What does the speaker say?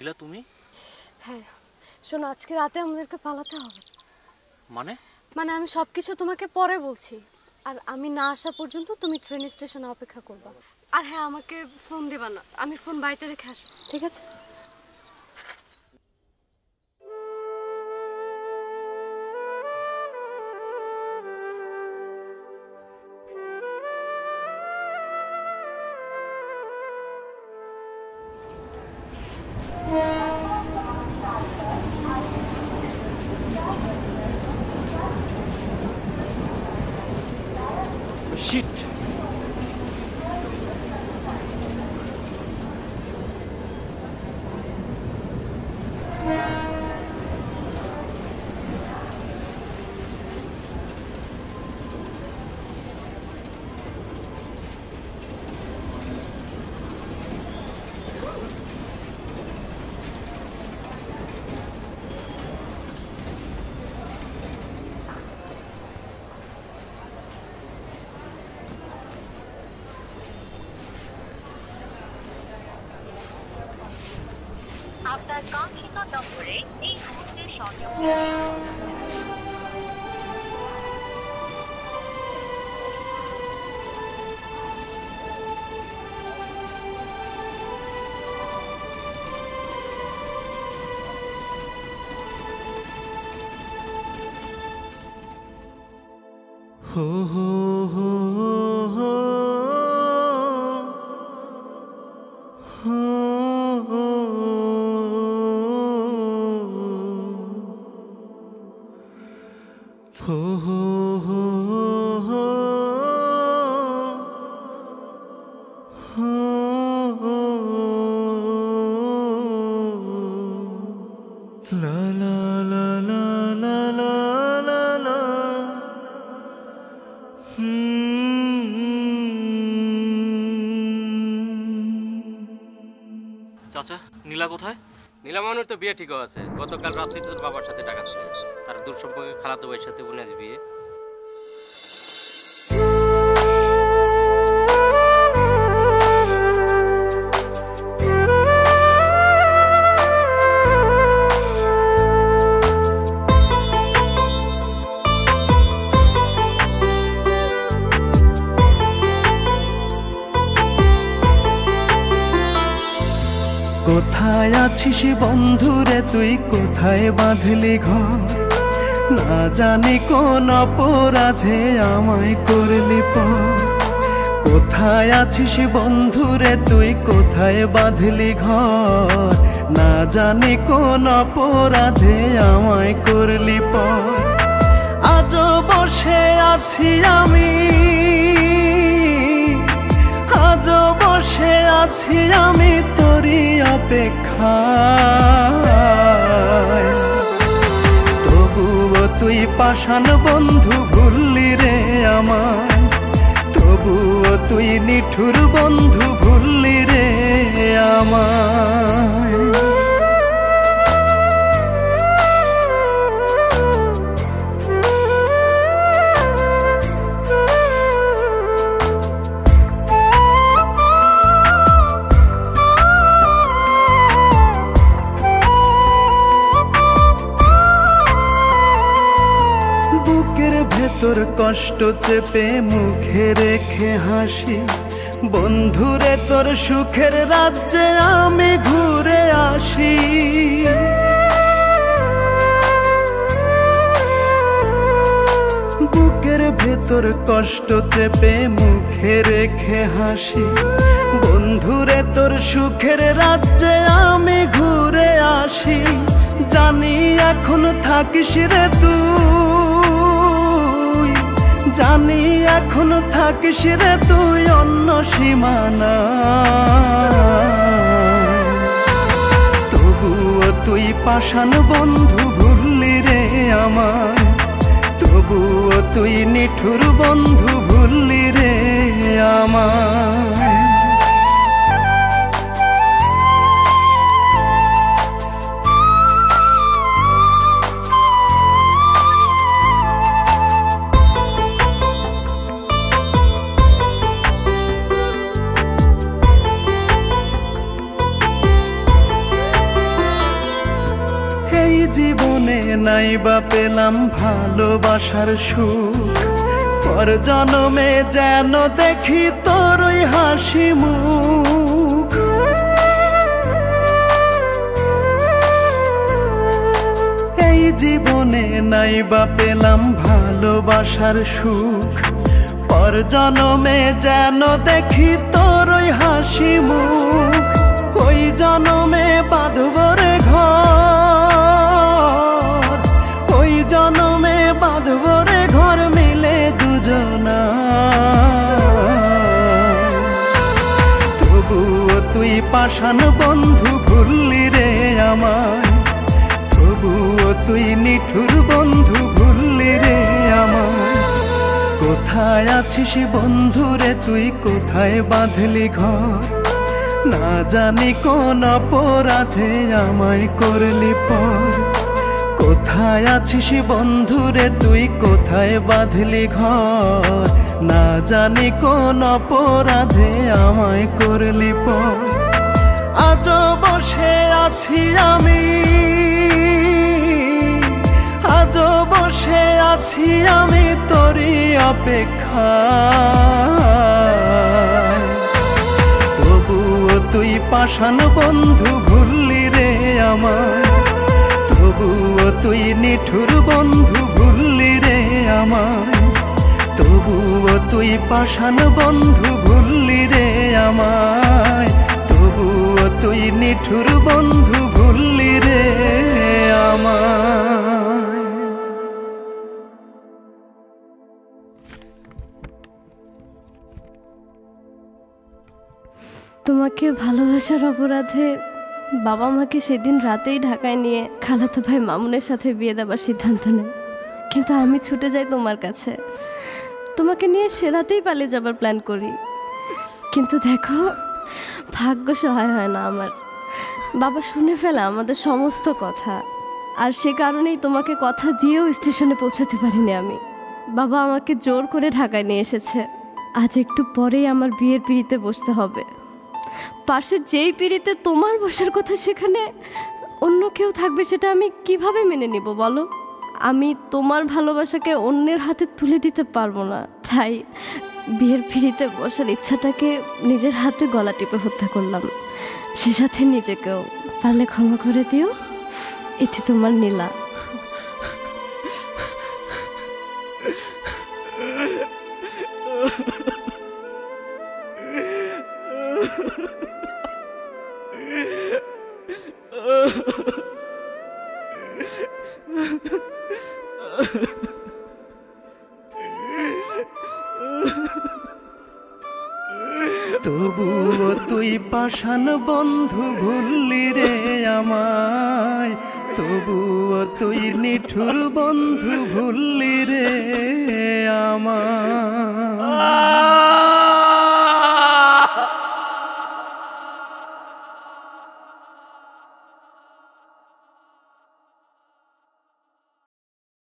নীলা তুমি? হ্যাঁ শোনো, আজকে রাতে আমাদেরকে পালাতে হবে। মানে? মানে আমি সবকিছু তোমাকে পরে বলছি, আর আমি না আসা পর্যন্ত তুমি ট্রেন স্টেশনে অপেক্ষা করবা। আর হ্যাঁ, আমাকে ফোন দেবা না, আমি ফোন বাড়িতে রেখে আসবো, ঠিক আছে? শিট! আপনার কাঙ্ক্ষিত নম্বরে এই মুহূর্তে সংযোগ হো হো হো হো চাচা, নীলা কোথায়? নীলা মানুর তো বিয়ে ঠিক আছে। গতকাল রাত্রে তোর বাবার সাথে টাকা চলে গেছে। তার দূর সম্পর্কে খালাতো ভাইয়ের সাথে বোনের বিয়ে। কোথায় আছিস বন্ধুরে তুই, কোথায় বাঁধলি ঘর? না জানি কোন অপরাধে আমায় করলি পর। কোথায় আছিস বন্ধুরে তুই, কোথায় বাঁধলি ঘর? না জানি কোন অপরাধে আমায় করলি পর। আজও বসে আছি আমি, আজও বসে আছি আমি তোরই অপেক্ষায়। তবুও তুই পাষাণ বন্ধু ভুললি রে আমায়, তবুও তুই নিঠুর বন্ধু ভুললি রে আমায়। তোর কষ্ট চেপে মুখে রেখে হাসি, বন্ধুরে তোর সুখের রাজ্যে আমি ঘুরে আসি। বুকের ভেতর কষ্ট চেপে মুখে রেখে হাসি, বন্ধুরে তোর সুখের রাজ্যে আমি ঘুরে আসি। জানি এখন থাকিস রে তুই, জানি এখন থাকিস রে তুই অন্য সীমানা। তবুও তুই পাষাণ বন্ধু ভুললি রে আমায়, তবুও তুই নিঠুর বন্ধু ভুললি রে আমায়। জীবনে নাইবা পেলাম ভালোবাসার সুখ, পর জনমে যেন দেখি তোর ওই হাসি মুখ। এই জীবনে নাইবা পেলাম ভালোবাসার সুখ, পর জনমে যেন দেখি তোর ওই হাসি মুখ। ওই জনমে বাঁধব রে ঘর, ওই জনমে বাঁধব রে ঘর মিলে দুজনা। তবুও তুই পাষাণ বন্ধু ভুললি রে আমায়, তবুও তুই নিঠুর বন্ধু ভুললি রে আমায়। কোথায় আছিস বন্ধু রে তুই, কোথায় বাঁধলি ঘর, না জানি কোন অপরাধে আমায় করলি পর। কোথায় আছিস বন্ধু রে তুই, কোথায় বাঁধলি ঘর, না জানি কোন অপরাধে আমায় করলি পর। আজও বসে আছি আমি, আজও বসে আছি আমি তোরই অপেক্ষায়। তবুও তুই পাষাণ বন্ধু ভুললি রে আমায়, তবুও তুই নিঠুর বন্ধু ভুললি রে আমায়। তবুও তুই পাষাণ বন্ধু ভুললি রে আমায়, তবুও তুই নিঠুর বন্ধু ভুললি রে আমায়। তোমাকে ভালোবাসার অপরাধে বাবা মাকে সেদিন রাতেই ঢাকায় নিয়ে খালাতো ভাই মামুনের সাথে বিয়ে দেওয়ার সিদ্ধান্ত নেয়। কিন্তু আমি ছুটে যাই তোমার কাছে, তোমাকে নিয়ে সে রাতেই পালিয়ে যাবার প্ল্যান করি। কিন্তু দেখো, ভাগ্য সহায় হয় না আমার। বাবা শুনে ফেলে আমাদের সমস্ত কথা, আর সে কারণেই তোমাকে কথা দিয়েও স্টেশনে পৌঁছাতে পারিনি আমি। বাবা আমাকে জোর করে ঢাকায় নিয়ে এসেছে। আজ একটু পরেই আমার বিয়ের পিঁড়িতে বসতে হবে। পাশে যেই পিঁড়িতে তোমার বসার কথা, সেখানে অন্য কেউ থাকবে, সেটা আমি কিভাবে মেনে নিব বলো? আমি তোমার ভালোবাসাকে অন্যের হাতে তুলে দিতে পারবো না। তাই বিয়ের পিঁড়িতে বসার ইচ্ছাটাকে নিজের হাতে গলা টিপে হত্যা করলাম। সে সাথে নিজেকেও। পারলে ক্ষমা করে দিও। এতে তোমার নীলা। তবুও তুই পাষাণ বন্ধু ভুললি রে আমায়, তবুও তুই নিঠুর বন্ধু ভুললি রে আমায়।